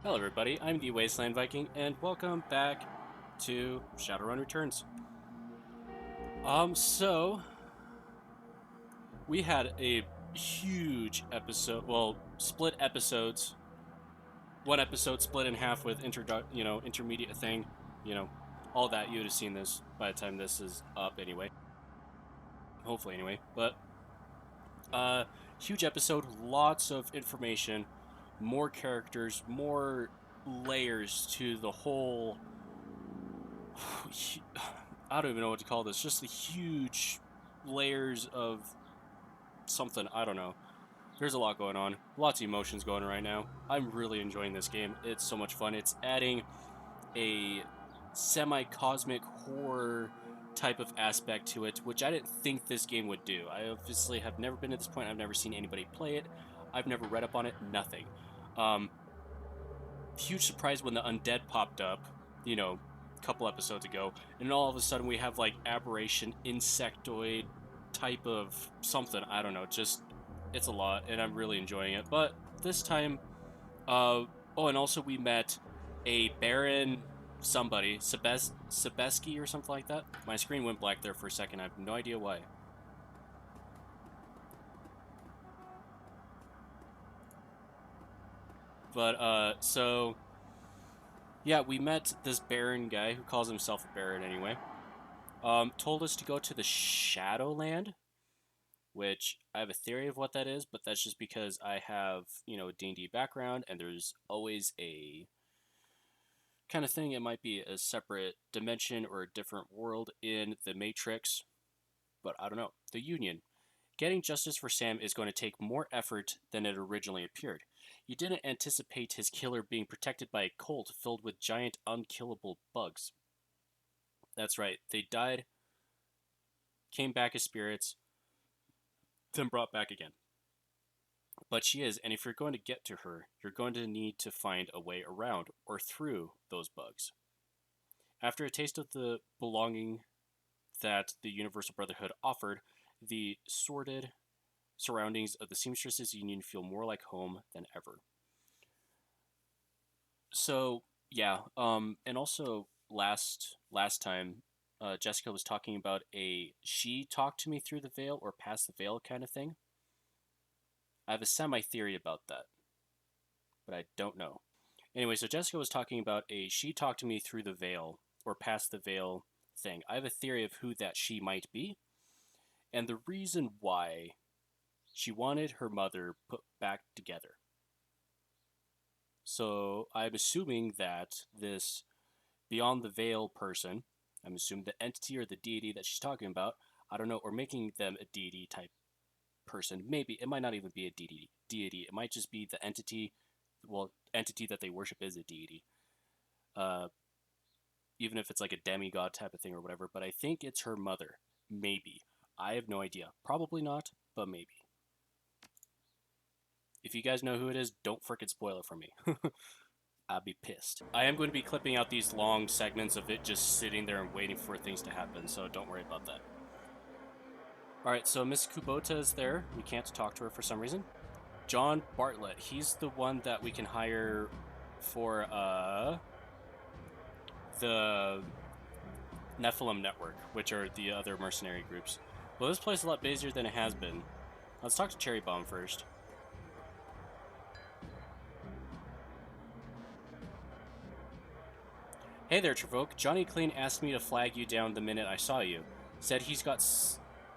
Hello everybody, I'm the Wasteland Viking, and welcome back to Shadowrun Returns. So, we had a huge episode, well, split episodes. One episode split in half with intermediate thing, all that. You would have seen this by the time this is up anyway. Hopefully anyway, but, huge episode, lots of information, more characters, more layers to the whole I don't even know what to call this. Just the huge layers of something. I don't know. There's a lot going on. Lots of emotions going on right now. I'm really enjoying this game. It's so much fun. It's adding a semi-cosmic horror type of aspect to it, which I didn't think this game would do. I obviously have never been at this point. I've never seen anybody play it. I've never read up on it. Nothing. Um, Huge surprise when the undead popped up. Couple episodes ago, and all of a sudden we have like aberration insectoid type of something. I don't know, just it's a lot, and I'm really enjoying it. But this time, and also we met a Baron somebody, Sebeski or something like that. My screen went black there for a second. I have no idea why. But so yeah, we met this Baron guy who calls himself a Baron anyway. Told us to go to the Shadowland, which I have a theory of what that is, but that's just because I have, a D&D background, and there's always a kind of thing. It might be a separate dimension or a different world in the Matrix, but I don't know. The Union. Getting justice for Sam is going to take more effort than it originally appeared. You didn't anticipate his killer being protected by a cult filled with giant unkillable bugs. That's right, they died, came back as spirits, then brought back again. But she is, and if you're going to get to her, you're going to need to find a way around or through those bugs. After a taste of the belonging that the Universal Brotherhood offered, the sordid surroundings of the Seamstresses Union feel more like home than ever. So, yeah, and also last time, Jessica was talking about she talked to me through the veil or past the veil kind of thing. I have a semi-theory about that, but I don't know. Anyway, so Jessica was talking about she talked to me through the veil or past the veil thing. I have a theory of who that she might be, and the reason why she wanted her mother put back together. So I'm assuming that this beyond the veil person, I'm assuming the entity or the deity that she's talking about, I don't know, or making them a deity type person. Maybe it might not even be a deity. It might just be the entity. Well, entity that they worship is a deity. Even if it's like a demigod type of thing or whatever. But I think it's her mother. Maybe. I have no idea. Probably not, but maybe. If you guys know who it is, don't frickin' spoil it for me. I'd be pissed. I am going to be clipping out these long segments of it just sitting there and waiting for things to happen, so don't worry about that. Alright, so Miss Kubota is there. We can't talk to her for some reason. John Bartlett, he's the one that we can hire for the Nephilim Network, which are the other mercenary groups. Well, this place is a lot busier than it has been. Let's talk to Cherry Bomb first. Hey there, Travoke. Johnny Clean asked me to flag you down the minute I saw you. Said he's got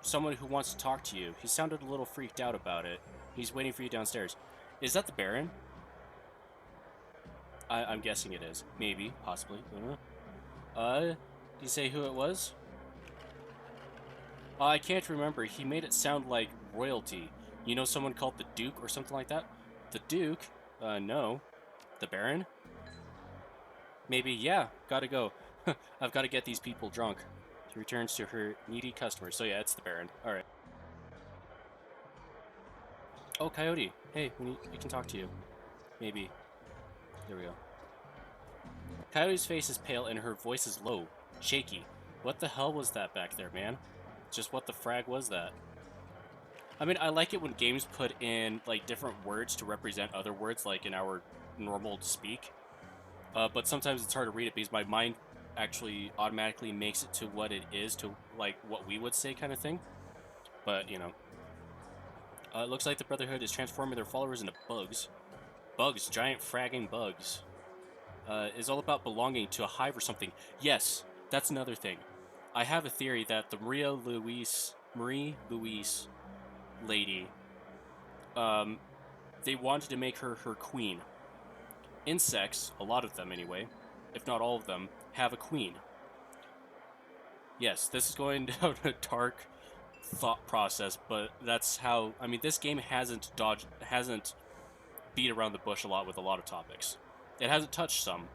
someone who wants to talk to you. He sounded a little freaked out about it. He's waiting for you downstairs. Is that the Baron? I'm guessing it is. Maybe. Possibly. Did you say who it was? I can't remember. He made it sound like royalty. You know someone called the Duke or something like that? The Duke? No. The Baron? Maybe, yeah, gotta go. I've got to get these people drunk. She returns to her needy customers. So yeah, it's the Baron. Alright. Oh, Coyote. Hey, we can talk to you. Maybe. There we go. Coyote's face is pale and her voice is low. Shaky. What the hell was that back there, man? Just what the frag was that? I mean, I like it when games put in, like, different words to represent other words, like in our normal speak. but sometimes it's hard to read it because my mind actually automatically makes it to what it is, to like what we would say kind of thing. But, you know. It looks like the Brotherhood is transforming their followers into bugs. Bugs, giant fragging bugs. Is all about belonging to a hive or something. Yes, that's another thing. I have a theory that the Marie Louise lady, they wanted to make her queen. Insects, a lot of them anyway, if not all of them, have a queen. Yes, this is going down a dark thought process, but that's how. I mean, this game hasn't beat around the bush a lot with a lot of topics. It hasn't touched some,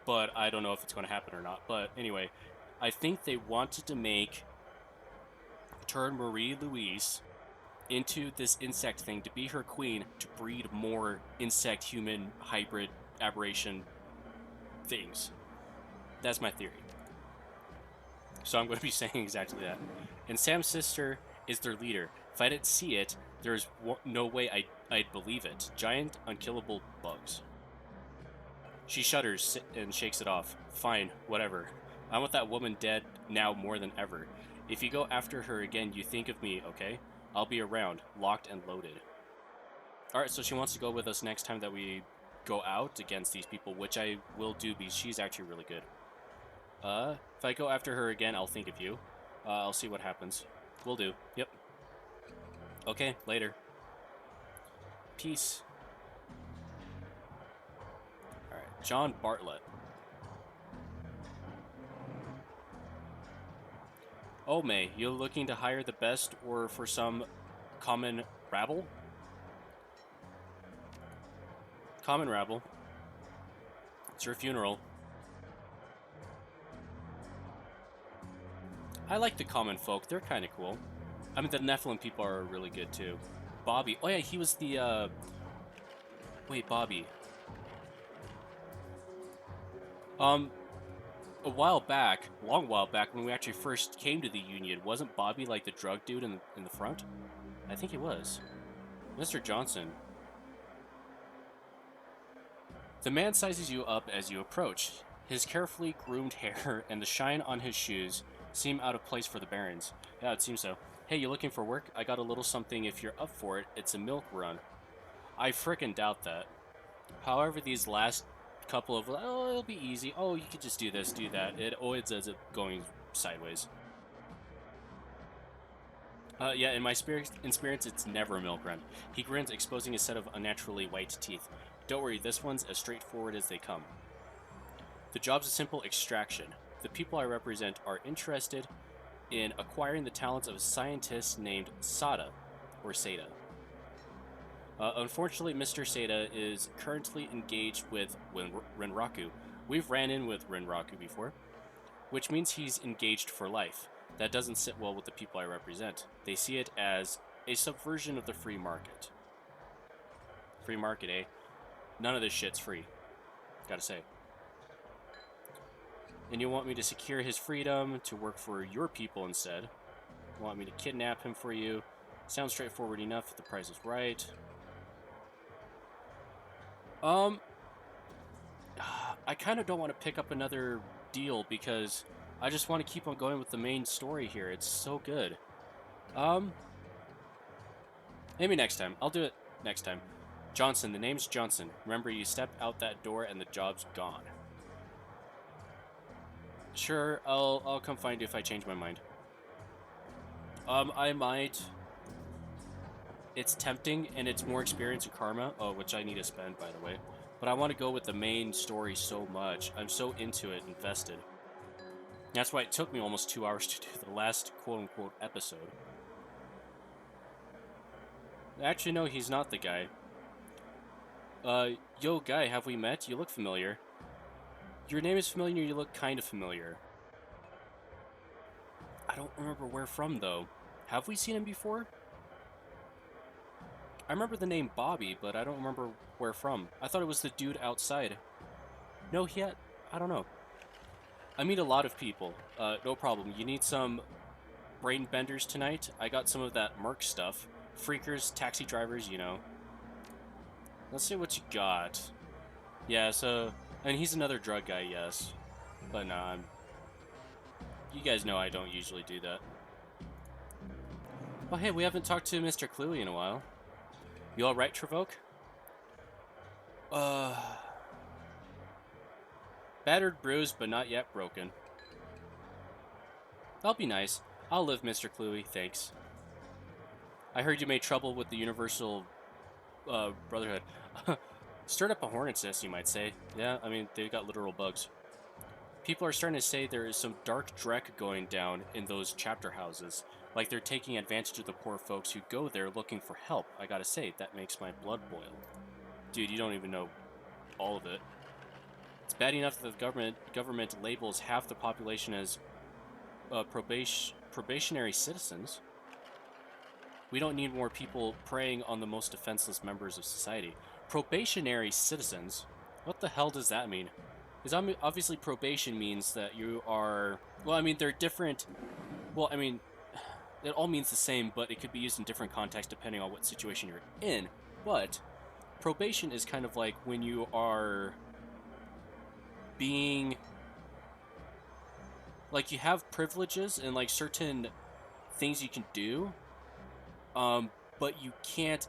but I don't know if it's going to happen or not. But anyway, I think they wanted to turn Marie Louise into this insect thing to be her queen, to breed more insect human hybrid aberration things. That's my theory. So I'm going to be saying exactly that. And Sam's sister is their leader. If I didn't see it, there's no way I'd believe it. Giant, unkillable bugs. She shudders and shakes it off. Fine, whatever. I want that woman dead now more than ever. If you go after her again, you think of me, okay? I'll be around, locked and loaded. Alright, so she wants to go with us next time that we go out against these people, which I will do because she's actually really good. If I go after her again, I'll think of you. I'll see what happens. Will do. Yep. Okay, later. Peace. Alright, John Bartlett. Oh, May, you looking to hire the best or for some common rabble? Common rabble. It's your funeral. I like the common folk. They're kind of cool. I mean, the Nephilim people are really good, too. Bobby. Oh, yeah, he was the, Wait, Bobby. A while back, long while back, when we actually first came to the Union, wasn't Bobby, like, the drug dude in the front? I think he was. Mr. Johnson. The man sizes you up as you approach. His carefully groomed hair and the shine on his shoes seem out of place for the Barons. Yeah, it seems so. Hey, you looking for work? I got a little something if you're up for it. It's a milk run. I frickin' doubt that. However, these last couple of, oh, it'll be easy. Oh, you could just do this, do that. It always ends up going sideways. Yeah, in my experience, it's never a milk run. He grins, exposing a set of unnaturally white teeth. Don't worry, this one's as straightforward as they come. The job's a simple extraction. The people I represent are interested in acquiring the talents of a scientist named Sada, or Seda. Unfortunately, Mr. Seda is currently engaged with Renraku. We've ran in with Renraku before, which means he's engaged for life. That doesn't sit well with the people I represent. They see it as a subversion of the free market. Free market, eh? None of this shit's free. Gotta say. And you want me to secure his freedom, to work for your people instead. You want me to kidnap him for you. Sounds straightforward enough if the price is right. I kind of don't want to pick up another deal because I just want to keep on going with the main story here. It's so good. Maybe next time. I'll do it next time. Johnson, the name's Johnson. Remember, you step out that door and the job's gone. Sure, I'll come find you if I change my mind. I might. It's tempting, and it's more experience and karma, which I need to spend, by the way. But I want to go with the main story so much. I'm so into it, invested. That's why it took me almost 2 hours to do the last quote-unquote episode. Actually, no, he's not the guy. Yo, guy, have we met? You look familiar. Your name is familiar, you look kind of familiar. I don't remember where from, though. Have we seen him before? I remember the name Bobby, but I don't remember where from. I thought it was the dude outside. No, I don't know. I meet a lot of people. No problem. You need some brain benders tonight? I got some of that Merc stuff. Freakers, taxi drivers, you know. Let's see what you got. Yeah, so I mean, he's another drug guy, yes. But nah, you guys know I don't usually do that. Oh, hey, we haven't talked to Mr. Cluey in a while. You alright, Travoke? Battered, bruised, but not yet broken. That'll be nice. I'll live, Mr. Cluey, thanks. I heard you made trouble with the Universal Brotherhood. Stirred up a hornet's nest, you might say. Yeah, I mean, they got literal bugs. People are starting to say there is some dark dreck going down in those chapter houses. Like they're taking advantage of the poor folks who go there looking for help. I gotta say, that makes my blood boil. Dude, you don't even know all of it. It's bad enough that the government labels half the population as probationary citizens. We don't need more people preying on the most defenseless members of society. Probationary citizens? What the hell does that mean? Because obviously probation means that you are... Well, I mean, they're different... Well, I mean, it all means the same, but it could be used in different contexts depending on what situation you're in. But probation is kind of like when you are being... Like, you have privileges and, like, certain things you can do, but you can't...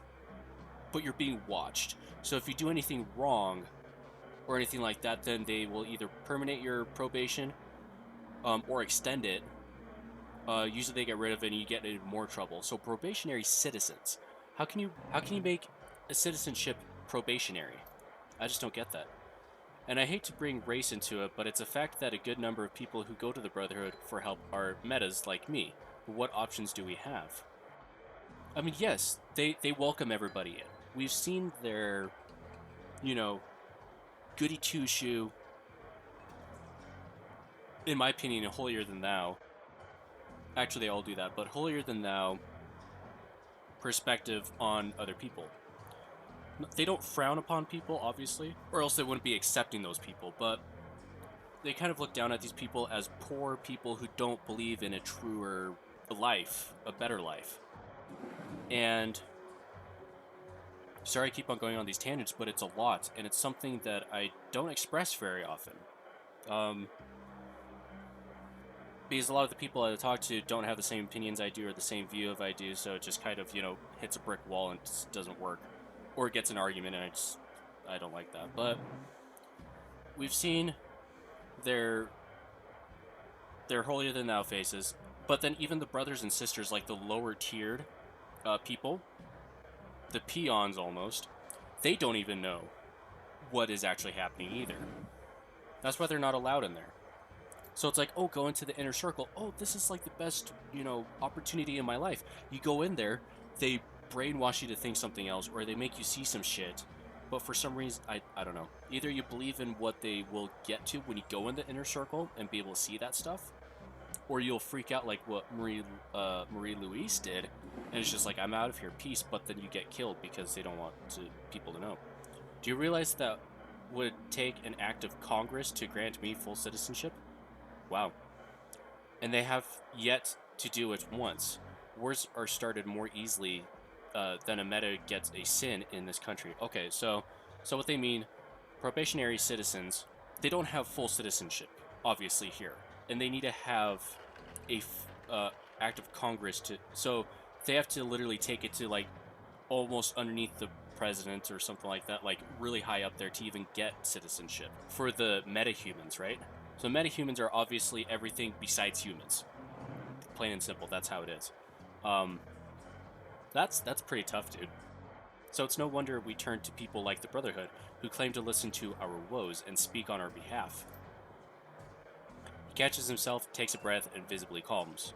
But you're being watched. So if you do anything wrong or anything like that, then they will either terminate your probation or extend it. Usually they get rid of it and you get in more trouble. So probationary citizens. How can you make a citizenship probationary? I just don't get that. And I hate to bring race into it, but it's a fact that a good number of people who go to the Brotherhood for help are metas like me. But what options do we have? I mean, yes, they welcome everybody in. We've seen their, you know, goody two-shoe, in my opinion, holier than thou. Actually, they all do that, but holier than thou perspective on other people. They don't frown upon people, obviously, or else they wouldn't be accepting those people, but they kind of look down at these people as poor people who don't believe in a truer life, a better life. And sorry I keep on going on these tangents, but it's a lot, and it's something that I don't express very often. Because a lot of the people I talk to don't have the same opinions I do or the same view of I do, so it just kind of, you know, hits a brick wall and just doesn't work. Or it gets an argument, and I don't like that. But we've seen their holier-than-thou faces, but then even the brothers and sisters, like the lower-tiered people, the peons almost, they don't even know what is actually happening either. That's why they're not allowed in there. So it's like, oh, go into the inner circle. Oh, this is like the best, you know, opportunity in my life. You go in there, they brainwash you to think something else, or they make you see some shit. But for some reason, I don't know. Either you believe in what they will get to when you go in the inner circle and be able to see that stuff, or you'll freak out like what Marie Louise did, and it's just like, I'm out of here, peace, but then you get killed because they don't want people to know. Do you realize that would take an act of Congress to grant me full citizenship? Wow. And they have yet to do it once. Wars are started more easily than a meta gets a sin in this country. Okay, so what they mean, probationary citizens, they don't have full citizenship, obviously, here. And they need to have a act of Congress to... So they have to literally take it to, like, almost underneath the president or something like that, like, really high up there to even get citizenship. For the metahumans, right? So metahumans are obviously everything besides humans. Plain and simple, that's how it is. That's pretty tough, dude. So it's no wonder we turn to people like the Brotherhood, who claim to listen to our woes and speak on our behalf. He catches himself, takes a breath, and visibly calms.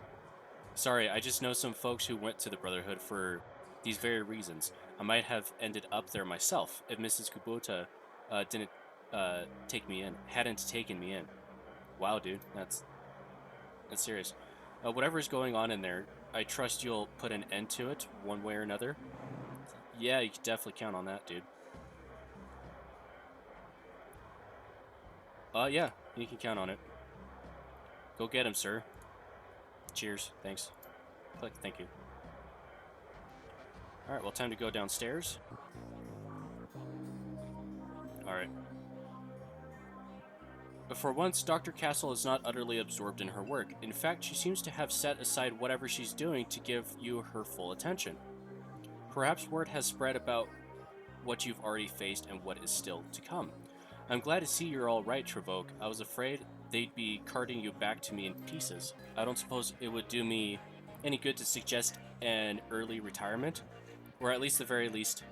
Sorry, I just know some folks who went to the Brotherhood for these very reasons. I might have ended up there myself if Mrs. Kubota hadn't taken me in. Wow, dude, that's serious. Whatever's going on in there, I trust you'll put an end to it one way or another. Yeah, you can definitely count on that, dude. Yeah, you can count on it. Go get him, sir. Cheers. Thanks. Click. Thank you. Alright, well, time to go downstairs. Alright. For once, Dr. Castle is not utterly absorbed in her work. In fact, she seems to have set aside whatever she's doing to give you her full attention. Perhaps word has spread about what you've already faced and what is still to come. I'm glad to see you're all right, Trevoke. I was afraid they'd be carting you back to me in pieces. I don't suppose it would do me any good to suggest an early retirement, or at least the very least,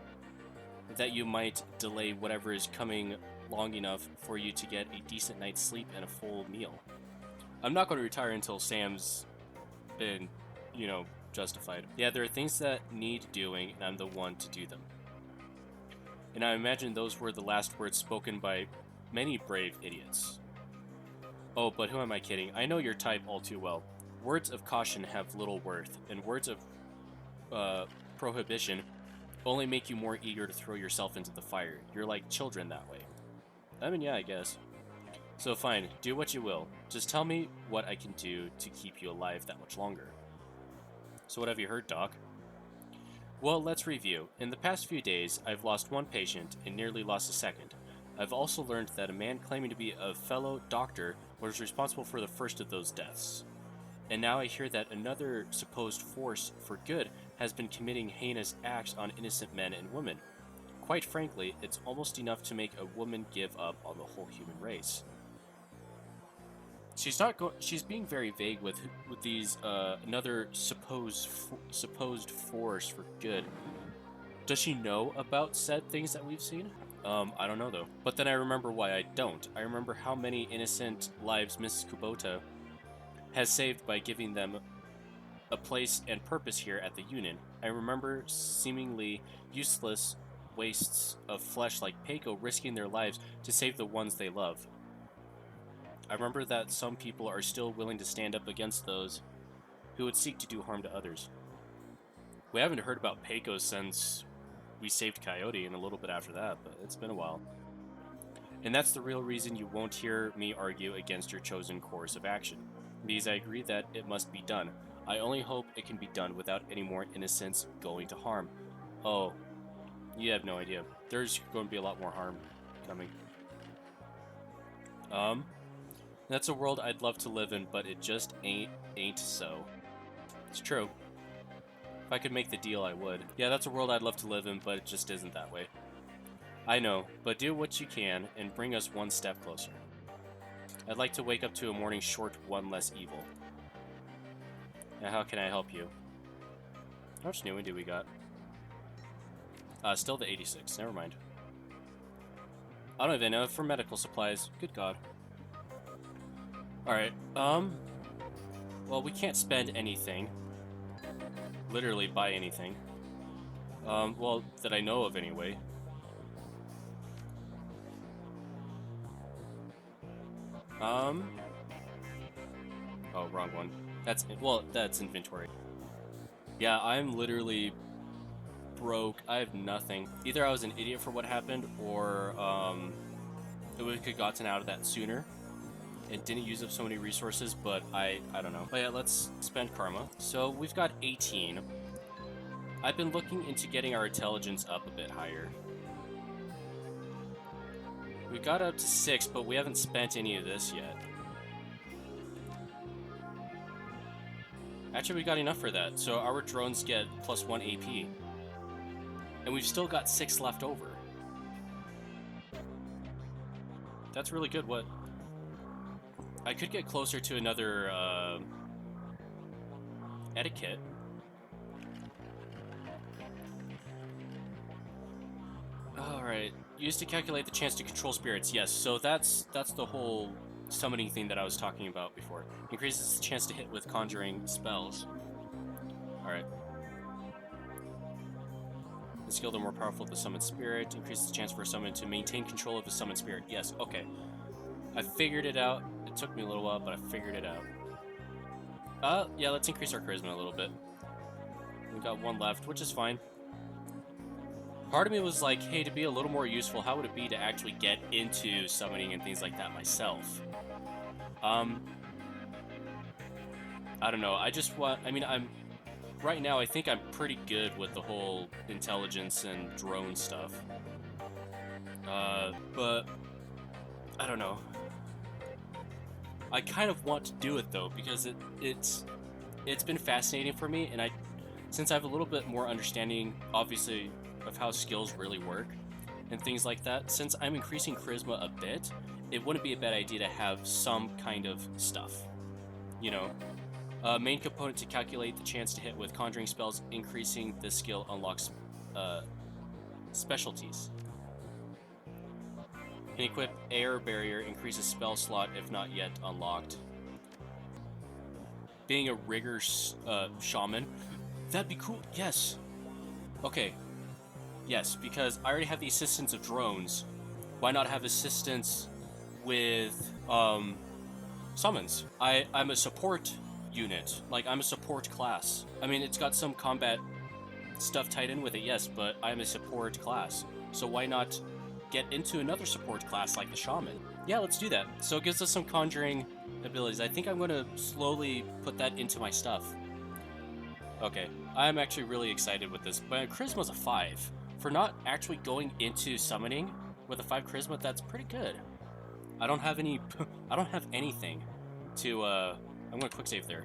that you might delay whatever is coming long enough for you to get a decent night's sleep and a full meal. I'm not going to retire until Sam's been, justified. Yeah, there are things that need doing, and I'm the one to do them. And I imagine those were the last words spoken by many brave idiots. Oh, but who am I kidding? I know your type all too well. Words of caution have little worth, and words of prohibition only make you more eager to throw yourself into the fire. You're like children that way. I mean, yeah, I guess. So fine, do what you will. Just tell me what I can do to keep you alive that much longer. So what have you heard, Doc? Well, let's review. In the past few days, I've lost one patient and nearly lost a second. I've also learned that a man claiming to be a fellow doctor was responsible for the first of those deaths. And now I hear that another supposed force for good has been committing heinous acts on innocent men and women. Quite frankly, it's almost enough to make a woman give up on the whole human race. She's being very vague with these another supposed force for good. Does she know about said things that we've seen? I don't know though. But then I remember why I don't. I remember how many innocent lives Mrs. Kubota has saved by giving them a place and purpose here at the Union. I remember seemingly useless wastes of flesh like Peiko risking their lives to save the ones they love. I remember that some people are still willing to stand up against those who would seek to do harm to others. We haven't heard about Peiko since we saved Coyote and a little bit after that, but it's been a while. And that's the real reason you won't hear me argue against your chosen course of action, because I agree that it must be done. I only hope it can be done without any more innocents going to harm. Oh, you have no idea. There's going to be a lot more harm coming. That's a world I'd love to live in, but it just ain't so. It's true. If I could make the deal, I would. Yeah, that's a world I'd love to live in, but it just isn't that way. I know, but do what you can and bring us one step closer. I'd like to wake up to a morning short one less evil. Now, how can I help you? How much new one do we got? Still the 86. Never mind. I don't even know for medical supplies. Good God. Alright, well, we can't spend anything. Literally buy anything. Well, that I know of anyway. Oh, wrong one. That's inventory. Yeah, I'm literally broke. I have nothing. Either I was an idiot for what happened, or, we could have gotten out of that sooner and didn't use up so many resources, but I don't know. But yeah, let's spend karma. So we've got 18. I've been looking into getting our intelligence up a bit higher. We got up to 6, but we haven't spent any of this yet. Actually, we got enough for that, so our drones get +1 AP. And we've still got 6 left over. That's really good. What? I could get closer to another etiquette. Alright. Used to calculate the chance to control spirits. Yes, so that's the whole summoning thing that I was talking about before. Increases the chance to hit with conjuring spells. Alright. The skill, the more powerful the summoned spirit. Increases the chance for a summon to maintain control of the summoned spirit. Yes, okay. I figured it out. It took me a little while, but I figured it out. Yeah, let's increase our charisma a little bit. We've got 1 left, which is fine. Part of me was like, hey, to be a little more useful, how would it be to actually get into summoning and things like that myself? I don't know. Right now, I think I'm pretty good with the whole intelligence and drone stuff. But I don't know. I kind of want to do it though because it's been fascinating for me, and since I have a little bit more understanding, obviously, of how skills really work and things like that. Since I'm increasing charisma a bit, it wouldn't be a bad idea to have some kind of stuff, you know. Main component to calculate the chance to hit with conjuring spells, increasing the skill unlocks specialties. Can equip air barrier, increases spell slot if not yet unlocked. Being a rigger shaman, that'd be cool. Yes. Okay. Yes, because I already have the assistance of drones. Why not have assistance with summons? I'm a support unit. Like, I'm a support class. I mean, it's got some combat stuff tied in with it, yes, but I'm a support class. So why not get into another support class like the shaman? Yeah, let's do that. So it gives us some conjuring abilities. I think I'm going to slowly put that into my stuff. Okay, I'm actually really excited with this. My charisma's a 5. For not actually going into summoning with a 5 charisma, that's pretty good. I don't have any... I don't have anything to... I'm going to quick save there.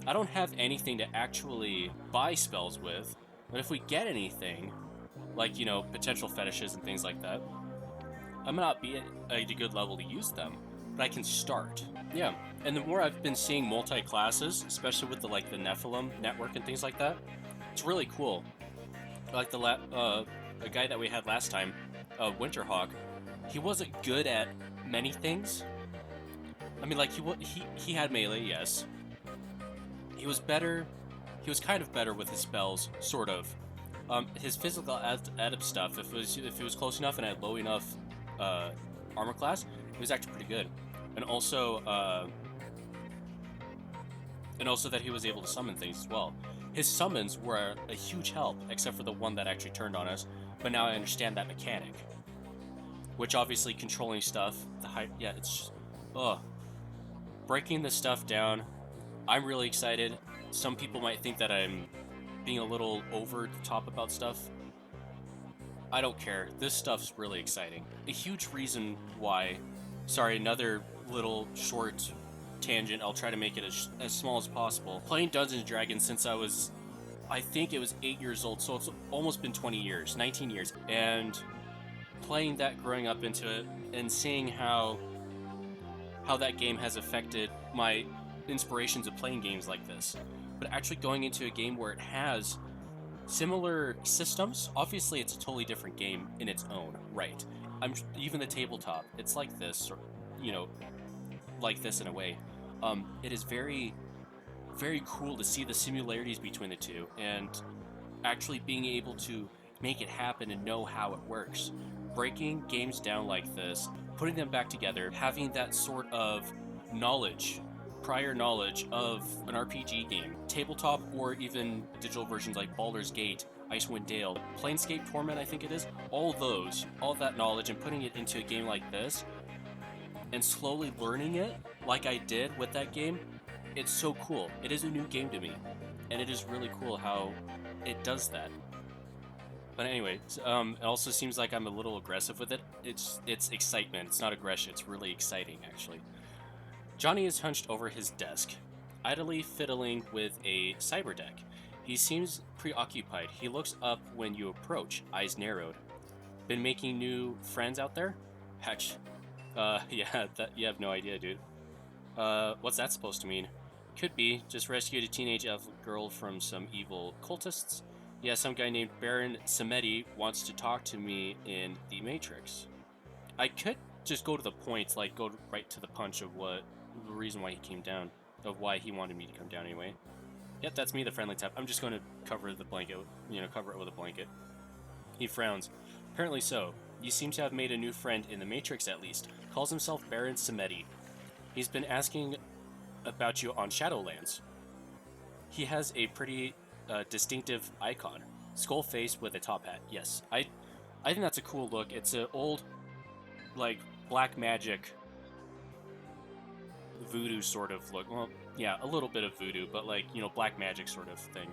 I don't have anything to actually buy spells with, but if we get anything, like, you know, potential fetishes and things like that, I might not be at a good level to use them, but I can start. Yeah, and the more I've been seeing multi-classes, especially with the Nephilim network and things like that, it's really cool. Like a guy that we had last time, Winterhawk, he wasn't good at many things. I mean, like, he had melee, yes. He was better. He was kind of better with his spells, sort of. His physical adept stuff, if it was close enough and had low enough armor class, it was actually pretty good. And also that he was able to summon things as well. His summons were a huge help, except for the one that actually turned on us. But now I understand that mechanic, which obviously controlling stuff, yeah, it's just, breaking this stuff down. I'm really excited. Some people might think that I'm being a little over the top about stuff. I don't care. This stuff's really exciting. A huge reason why... Sorry, another little short tangent. I'll try to make it as small as possible. Playing Dungeons & Dragons since I think it was 8 years old, so it's almost been 20 years, 19 years. And playing that, growing up into it, and seeing how that game has affected my inspirations of playing games like this. But actually going into a game where it has similar systems, obviously it's a totally different game in its own right. Even the tabletop, it's like this, or, you know, like this in a way. It is very, very cool to see the similarities between the two, and actually being able to make it happen and know how it works. Breaking games down like this, putting them back together, having that sort of knowledge, prior knowledge of an RPG game, tabletop or even digital versions like Baldur's Gate, Icewind Dale, Planescape Torment, I think it is, all that knowledge and putting it into a game like this and slowly learning it like I did with that game, it's so cool. It is a new game to me, and it is really cool how it does that. But anyway, it also seems like I'm a little aggressive with it. It's excitement. It's not aggression. It's really exciting, actually. Johnny is hunched over his desk, idly fiddling with a cyber deck. He seems preoccupied. He looks up when you approach, eyes narrowed. Been making new friends out there? Hatch. Yeah, you have no idea, dude. What's that supposed to mean? Could be. Just rescued a teenage elf girl from some evil cultists. Yeah, some guy named Baron Samedi wants to talk to me in the Matrix. I could just go to the point, like go right to the punch of the reason why he came down, of why he wanted me to come down anyway. Yep, that's me, the friendly type. I'm just going to cover the blanket, cover it with a blanket. He frowns. Apparently so. You seem to have made a new friend in the Matrix at least. Calls himself Baron Samedi. He's been asking about you on Shadowlands. He has a pretty distinctive icon. Skull face with a top hat. Yes, I think that's a cool look. It's an old, like, black magic voodoo sort of look. Well, yeah, a little bit of voodoo, but like, black magic sort of thing.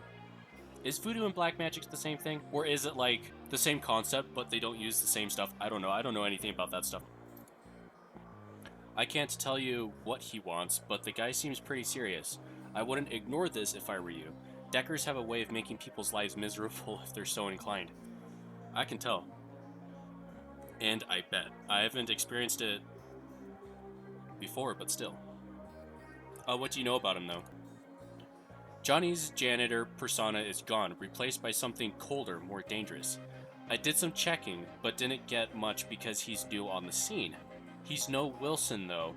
Is voodoo and black magic the same thing? Or is it like the same concept, but they don't use the same stuff? I don't know. I don't know anything about that stuff. I can't tell you what he wants, but the guy seems pretty serious. I wouldn't ignore this if I were you. Deckers have a way of making people's lives miserable if they're so inclined. I can tell. And I bet. I haven't experienced it before, but still. What do you know about him, though? Johnny's janitor persona is gone, replaced by something colder, more dangerous. I did some checking, but didn't get much because he's new on the scene. He's no Wilson, though.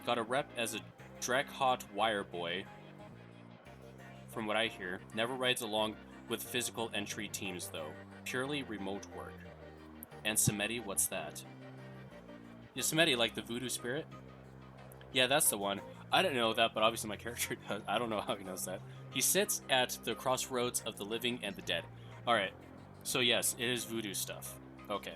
Got a rep as a Dreck-hot wire boy, from what I hear. Never rides along with physical entry teams, though. Purely remote work. And Samedi, what's that? Is Samedi like the voodoo spirit? Yeah, that's the one. I didn't know that, but obviously my character does. I don't know how he knows that. He sits at the crossroads of the living and the dead. Alright, so yes, it is voodoo stuff. Okay.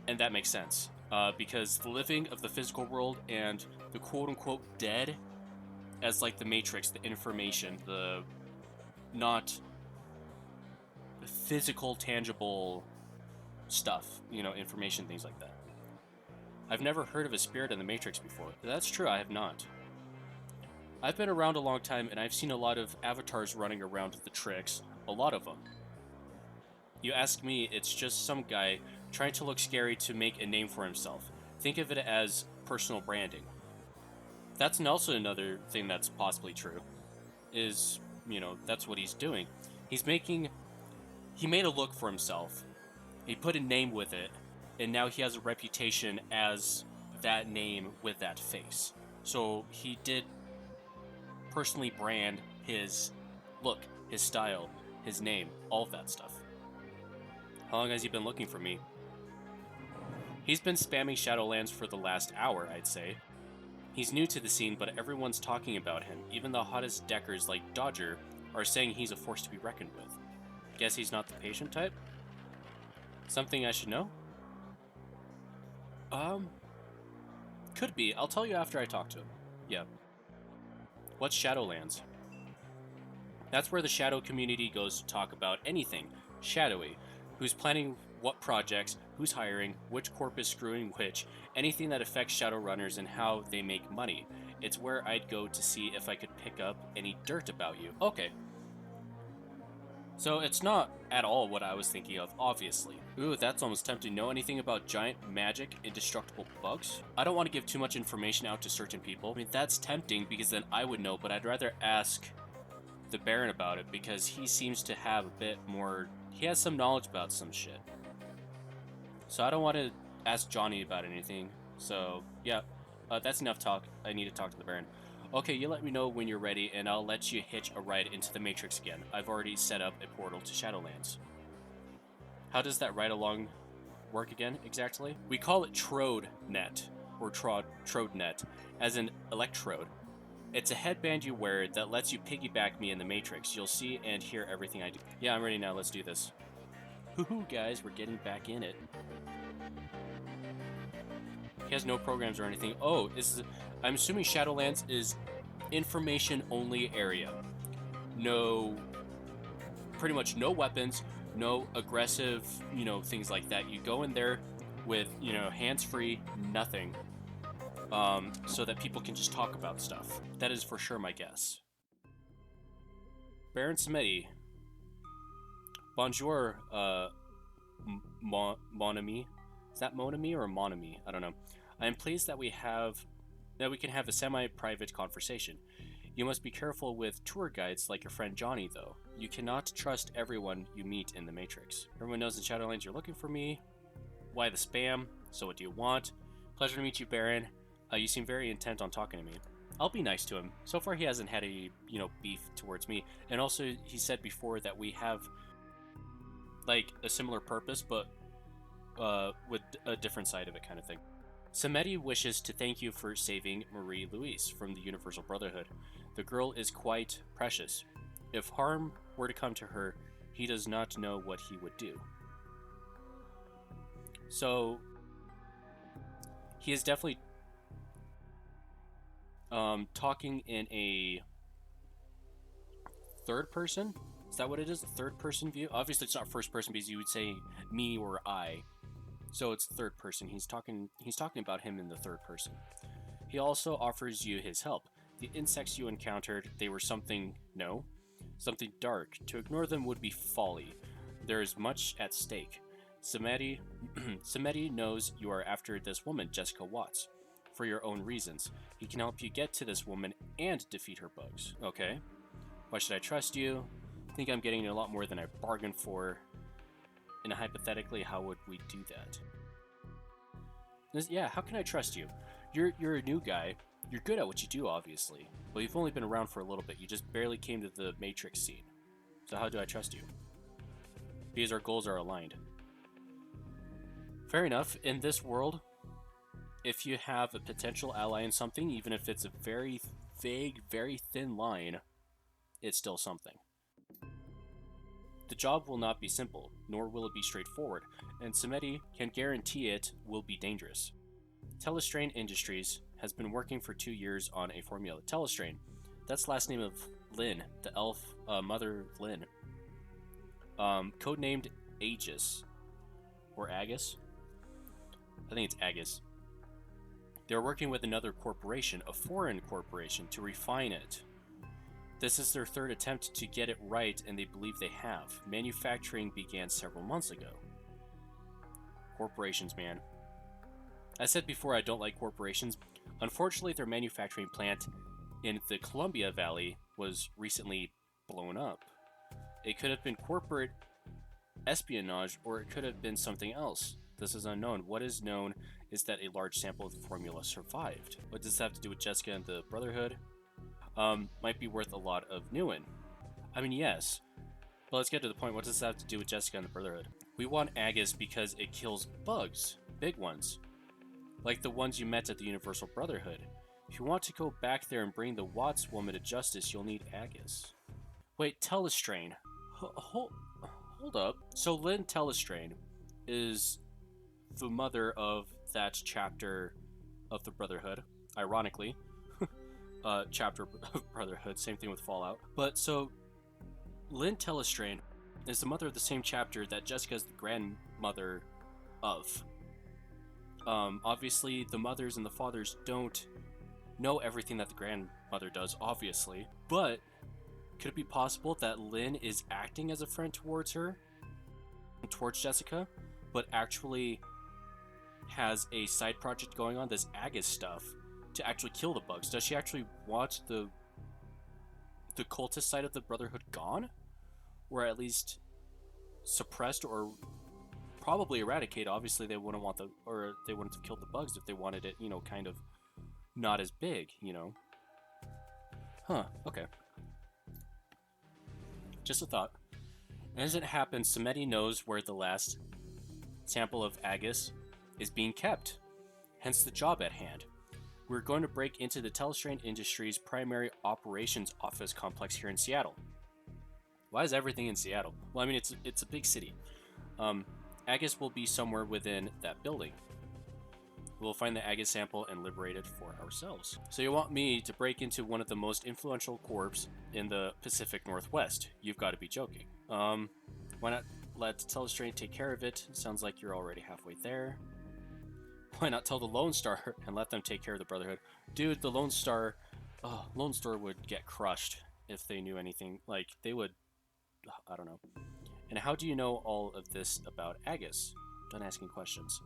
And that makes sense. Because the living of the physical world and the quote-unquote dead, as like the Matrix, the information, the not physical, tangible stuff, information, things like that. I've never heard of a spirit in the Matrix before. That's true, I have not. I've been around a long time, and I've seen a lot of avatars running around the tricks. A lot of them. You ask me, it's just some guy trying to look scary to make a name for himself. Think of it as personal branding. That's also another thing that's possibly true. Is, that's what he's doing. He made a look for himself. He put a name with it, and now he has a reputation as that name with that face. So he did personally brand his look, his style, his name, all of that stuff. How long has he been looking for me? He's been spamming Shadowlands for the last hour, I'd say. He's new to the scene, but everyone's talking about him. Even the hottest deckers like Dodger are saying he's a force to be reckoned with. Guess he's not the patient type? Something I should know? Could be. I'll tell you after I talk to him. Yeah. What's Shadowlands? That's where the Shadow community goes to talk about anything shadowy. Who's planning what projects, who's hiring, which corp is screwing which, anything that affects Shadowrunners and how they make money. It's where I'd go to see if I could pick up any dirt about you. Okay. So it's not at all what I was thinking of, obviously. Ooh, that's almost tempting. Know anything about giant magic, indestructible bugs? I don't want to give too much information out to certain people. I mean, that's tempting because then I would know, but I'd rather ask the Baron about it because he seems to have a bit more... He has some knowledge about some shit. So I don't want to ask Johnny about anything. So, yeah, that's enough talk. I need to talk to the Baron. Okay, you let me know when you're ready, and I'll let you hitch a ride into the Matrix again. I've already set up a portal to Shadowlands. How does that ride along work again, exactly? We call it TrodeNet, or TrodeNet, as in electrode. It's a headband you wear that lets you piggyback me in the Matrix. You'll see and hear everything I do. Yeah, I'm ready now. Let's do this. Hoo-hoo, guys, we're getting back in it. He has no programs or anything. Oh, I'm assuming Shadowlands is information-only area. No, pretty much no weapons, no aggressive, things like that. You go in there with, hands-free, nothing, so that people can just talk about stuff. That is for sure my guess. Baron Samedi. Bonjour, mon ami. Is that mon ami or mon ami? I don't know. I am pleased that we can have a semi-private conversation. You must be careful with tour guides like your friend Johnny, though. You cannot trust everyone you meet in the Matrix. Everyone knows in Shadowlands you're looking for me. Why the spam? So what do you want? Pleasure to meet you, Baron. You seem very intent on talking to me. I'll be nice to him. So far he hasn't had any, beef towards me. And also, he said before that we have, like, a similar purpose, but with a different side of it kind of thing. Samedi wishes to thank you for saving Marie-Louise from the Universal Brotherhood. The girl is quite precious. If harm were to come to her, he does not know what he would do. So, he is definitely talking in a third person? Is that what it is? A third person view? Obviously it's not first person because you would say me or I. So it's third person. He's talking about him in the third person. He also offers you his help. The insects you encountered, they were something dark. To ignore them would be folly. There is much at stake. Samedi knows you are after this woman, Jessica Watts, for your own reasons. He can help you get to this woman and defeat her bugs. Okay. Why should I trust you? I think I'm getting a lot more than I bargained for. And hypothetically, how would we do that? Yeah, how can I trust you? You're a new guy. You're good at what you do, obviously. Well, you've only been around for a little bit. You just barely came to the Matrix scene. So how do I trust you? Because our goals are aligned. Fair enough. In this world, if you have a potential ally in something, even if it's a very vague, very thin line, it's still something. The job will not be simple, nor will it be straightforward, and Samedi can guarantee it will be dangerous. Telestrain Industries has been working for 2 years on a formula. Telestrain, that's the last name of Lynn, the elf mother Lynn. Codenamed Aegis, or Agus? I think it's Agus. They're working with another corporation, a foreign corporation, to refine it. This is their third attempt to get it right, and they believe they have. Manufacturing began several months ago. Corporations, man. I said before I don't like corporations. Unfortunately, their manufacturing plant in the Columbia Valley was recently blown up. It could have been corporate espionage, or it could have been something else. This is unknown. What is known is that a large sample of the formula survived. What does this have to do with Jessica and the Brotherhood? Might be worth a lot of Newen. I mean, yes. But let's get to the point. What does this have to do with Jessica and the Brotherhood? We want Agus because it kills bugs. Big ones. Like the ones you met at the Universal Brotherhood. If you want to go back there and bring the Watts woman to justice, you'll need Agus. Wait, Telestrain. Hold up. So Lynn Telestrain is the mother of that chapter of the Brotherhood, ironically. Chapter of Brotherhood, same thing with Fallout. But so, Lynn Telestrain is the mother of the same chapter that Jessica is the grandmother of. Obviously, the mothers and the fathers don't know everything that the grandmother does, obviously. But, could it be possible that Lynn is acting as a friend towards her? Towards Jessica? But actually has a side project going on, this Agus stuff, to actually kill the bugs. Does she actually want the cultist side of the Brotherhood gone? Or at least suppressed, or probably eradicated? Obviously they wouldn't have killed the bugs if they wanted it, kind of not as big, Huh, okay. Just a thought. As it happens, Samedi knows where the last sample of Agus is being kept, hence the job at hand. We're going to break into the Telestrain Industries' primary operations office complex here in Seattle. Why is everything in Seattle? Well, I mean, it's a big city. Agus will be somewhere within that building. We'll find the Agus sample and liberate it for ourselves. So you want me to break into one of the most influential corps in the Pacific Northwest? You've got to be joking. Why not let Telestrain take care of it? Sounds like you're already halfway there. Why not tell the Lone Star and let them take care of the Brotherhood? Dude, the Lone Star would get crushed if they knew anything. Like, they would, I don't know. And how do you know all of this about Agus? Done asking questions.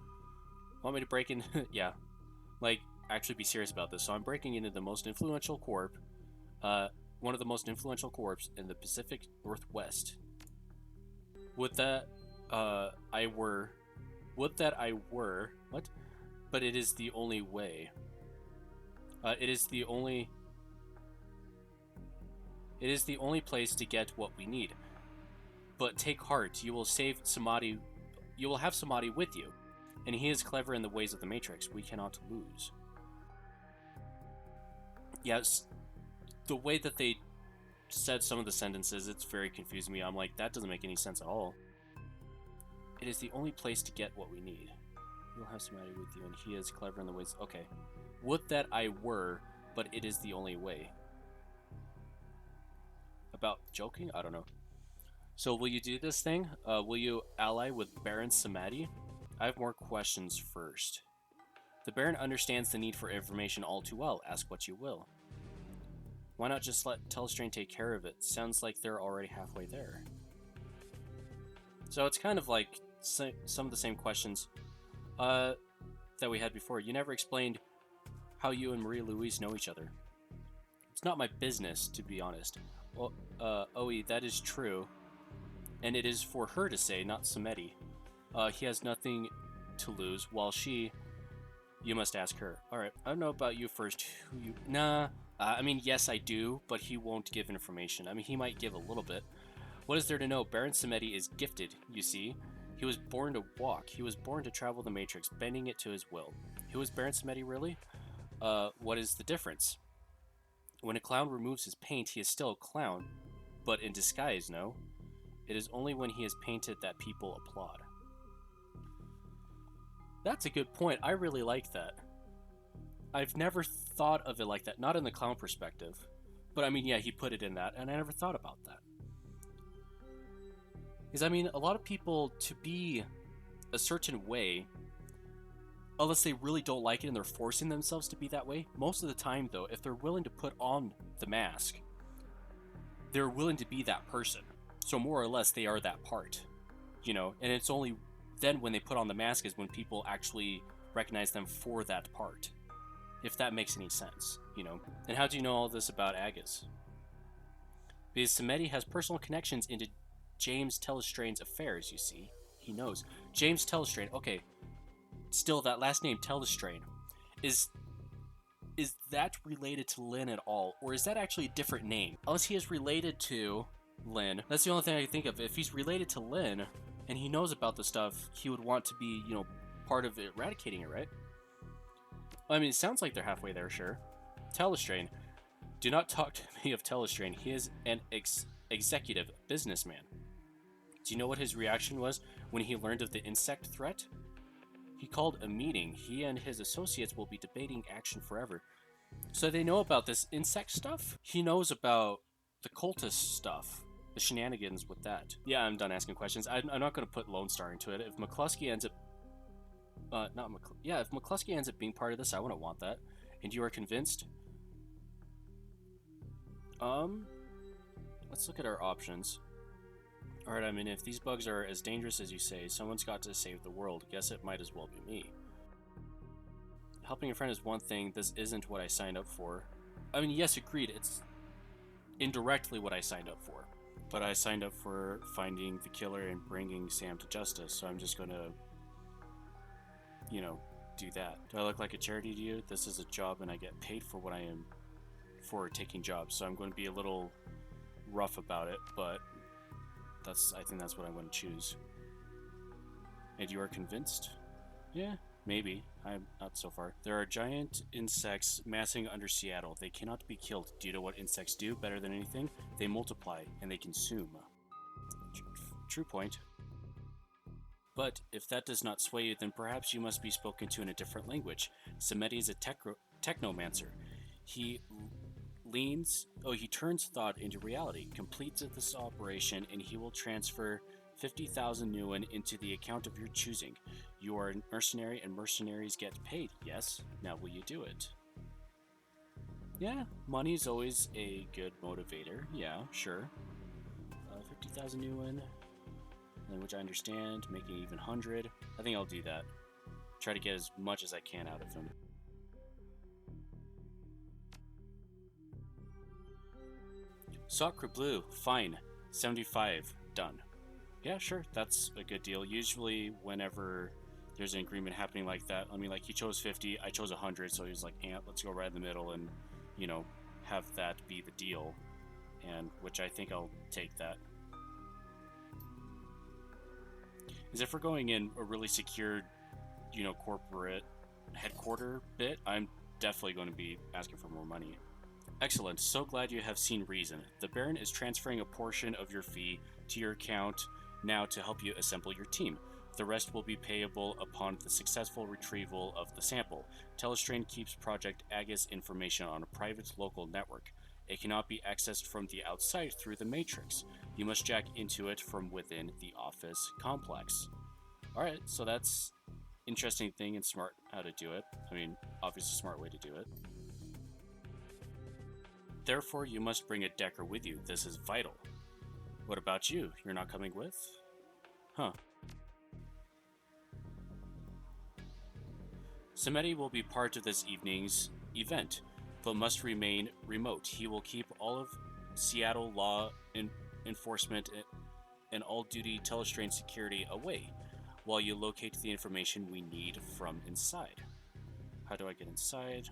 Want me to break in? Yeah. Like, actually be serious about this. So I'm breaking into the most influential corp, one of the most influential corps in the Pacific Northwest. Would that I were, what? But it is the only way. It is the only place to get what we need. But take heart, you will have Samedi with you, and he is clever in the ways of the Matrix. We cannot lose. Yes, the way that they said some of the sentences, it's very confusing me. I'm like, that doesn't make any sense at all. It is the only place to get what we need. You'll have Samedi with you, and he is clever in the ways... Okay. Would that I were, but it is the only way. About joking? I don't know. So will you do this thing? Will you ally with Baron Samedi? I have more questions first. The Baron understands the need for information all too well. Ask what you will. Why not just let Telestrain take care of it? Sounds like they're already halfway there. So it's kind of like some of the same questions that we had before. You never explained how you and Marie Louise know each other. It's not my business, to be honest. Well, Oe, that is true. And it is for her to say, not Samedi. He has nothing to lose, while she... You must ask her. Alright, I don't know about you first. Who you... Nah. I mean, yes, I do, but he won't give information. I mean, he might give a little bit. What is there to know? Baron Samedi is gifted, you see. He was born to walk. He was born to travel the Matrix, bending it to his will. Who is Baron Samedi, really? What is the difference? When a clown removes his paint, he is still a clown, but in disguise, no? It is only when he is painted that people applaud. That's a good point. I really like that. I've never thought of it like that. Not in the clown perspective. But I mean, yeah, he put it in that, and I never thought about that. Because, I mean, a lot of people, to be a certain way, unless they really don't like it and they're forcing themselves to be that way, most of the time, though, if they're willing to put on the mask, they're willing to be that person. So more or less, they are that part. You know, and it's only then when they put on the mask is when people actually recognize them for that part. If that makes any sense, you know. And how do you know all this about Agus? Because Samedi has personal connections into James Telestrain's affairs, you see. He knows. James Telestrain, okay. Still, that last name, Telestrain, is that related to Lynn at all? Or is that actually a different name? Unless he is related to Lynn. That's the only thing I can think of. If he's related to Lynn, and he knows about the stuff, he would want to be, you know, part of eradicating it, right? I mean, it sounds like they're halfway there, sure. Telestrain. Do not talk to me of Telestrain. He is an executive businessman. Do you know what his reaction was when he learned of the insect threat? He called a meeting. He and his associates will be debating action forever. So they know about this insect stuff? He knows about the cultist stuff. The shenanigans with that. Yeah, I'm done asking questions. I'm not going to put Lone Star into it. If McCluskey ends up... if McCluskey ends up being part of this, I wouldn't want that. And you are convinced? Let's look at our options. Alright, I mean, if these bugs are as dangerous as you say, someone's got to save the world. Guess it might as well be me. Helping a friend is one thing. This isn't what I signed up for. I mean, yes, agreed. It's indirectly what I signed up for. But I signed up for finding the killer and bringing Sam to justice, so I'm just gonna, you know, do that. Do I look like a charity to you? This is a job and I get paid for what I am for taking jobs, so I'm going to be a little rough about it, but I think that's what I'm going to choose. And you are convinced? Yeah, maybe. I'm not so far. There are giant insects massing under Seattle. They cannot be killed. Do you know what insects do better than anything? They multiply, and they consume. True point. But if that does not sway you, then perhaps you must be spoken to in a different language. Samedi is a technomancer. He turns thought into reality, completes this operation, and he will transfer 50,000 Nuan into the account of your choosing. You are a mercenary, and mercenaries get paid, yes? Now will you do it? Yeah, money is always a good motivator. Yeah, sure. 50,000 Nuan, which I understand, making even 100. I think I'll do that. Try to get as much as I can out of him. Sacre Bleu, fine. 75, done. Yeah, sure, that's a good deal. Usually, whenever there's an agreement happening like that, I mean, like, he chose 50, I chose 100, so he's like, let's go right in the middle and, you know, have that be the deal. And, which I think I'll take that. As if we're going in a really secured, you know, corporate headquarter bit, I'm definitely going to be asking for more money. Excellent. So glad you have seen reason. The Baron is transferring a portion of your fee to your account now to help you assemble your team. The rest will be payable upon the successful retrieval of the sample. Telestrain keeps Project Agus information on a private local network. It cannot be accessed from the outside through the Matrix. You must jack into it from within the office complex. Alright, so that's interesting thing and smart how to do it. I mean, obviously a smart way to do it. Therefore, you must bring a decker with you. This is vital. What about you? You're not coming with? Huh. Samedi will be part of this evening's event, but must remain remote. He will keep all of Seattle law enforcement and all-duty telestrain security away, while you locate the information we need from inside. How do I get inside?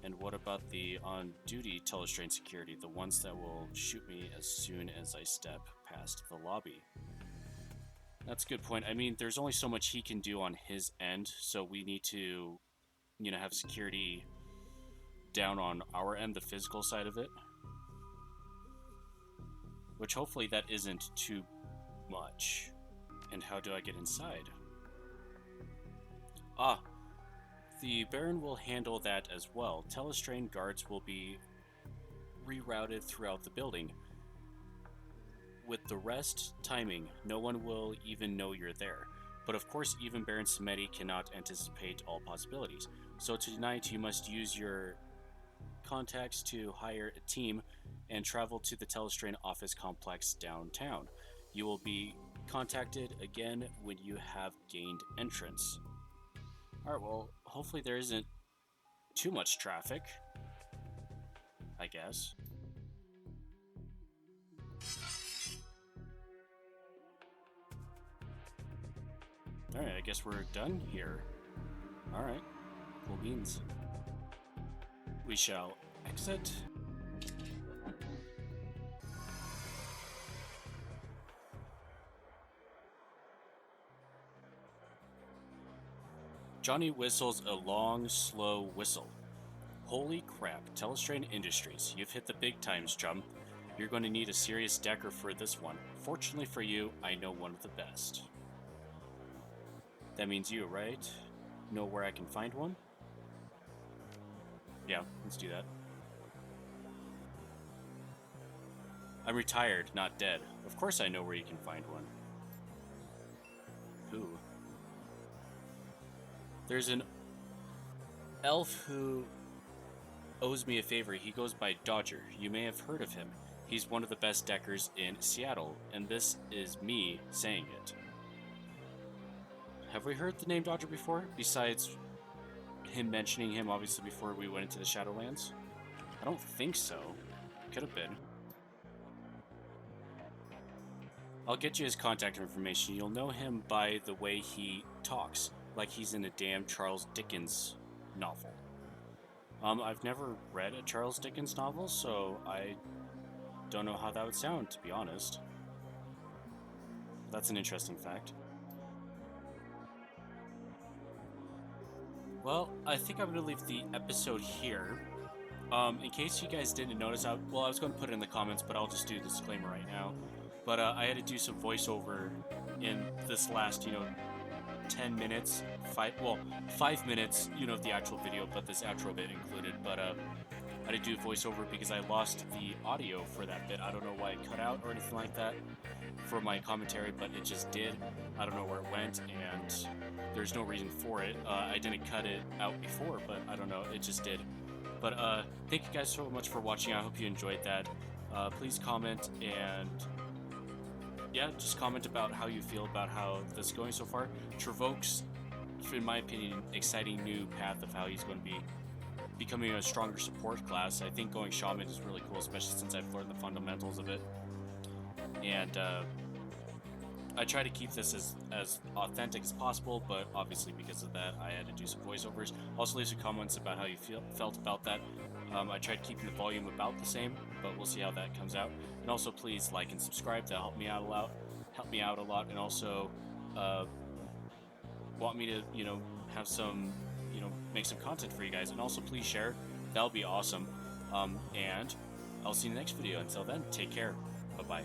And what about the on-duty telestrain security, the ones that will shoot me as soon as I step past the lobby? That's a good point. I mean, there's only so much he can do on his end, so we need to, have security down on our end, the physical side of it. Which hopefully that isn't too much. And how do I get inside? Ah, the Baron will handle that as well. Telestrain guards will be rerouted throughout the building. With the rest timing, no one will even know you're there. But of course, even Baron Samedi cannot anticipate all possibilities. So tonight you must use your contacts to hire a team and travel to the Telestrain office complex downtown. You will be contacted again when you have gained entrance. Alright, well, hopefully there isn't too much traffic, I guess. Alright, I guess we're done here. Alright, cool beans. We shall exit. Johnny whistles a long, slow whistle. Holy crap, Telestrain Industries, you've hit the big times, chum. You're going to need a serious decker for this one. Fortunately for you, I know one of the best. That means you, right? Know where I can find one? Yeah, let's do that. I'm retired, not dead. Of course I know where you can find one. Who? There's an elf who owes me a favor. He goes by Dodger. You may have heard of him. He's one of the best deckers in Seattle, and this is me saying it. Have we heard the name Dodger before? Besides him mentioning him, obviously, before we went into the Shadowlands? I don't think so. Could have been. I'll get you his contact information. You'll know him by the way he talks, like he's in a damn Charles Dickens novel. I've never read a Charles Dickens novel, so I don't know how that would sound, to be honest. That's an interesting fact. Well, I think I'm going to leave the episode here. In case you guys didn't notice, I was going to put it in the comments, but I'll just do the disclaimer right now. But I had to do some voiceover in this last, 10 minutes, 5 minutes, of the actual video, but this outro bit included. But I had to do voiceover because I lost the audio for that bit. I don't know why it cut out or anything like that for my commentary, but it just did. I don't know where it went, and there's no reason for it. I didn't cut it out before, but I don't know, it just did. But thank you guys so much for watching. I hope you enjoyed that. Please comment, and yeah, just comment about how you feel about how this is going so far. Trevoke's, in my opinion, exciting new path of how he's going to be becoming a stronger support class. I think going Shaman is really cool, especially since I've learned the fundamentals of it. And I try to keep this as authentic as possible, but obviously because of that, I had to do some voiceovers. Also leave some comments about how you felt about that. I tried keeping the volume about the same, but we'll see how that comes out. And also please like and subscribe. That'll help me out a lot. And also want me to, have some, make some content for you guys. And also please share. That'll be awesome. And I'll see you in the next video. Until then, take care. Bye-bye.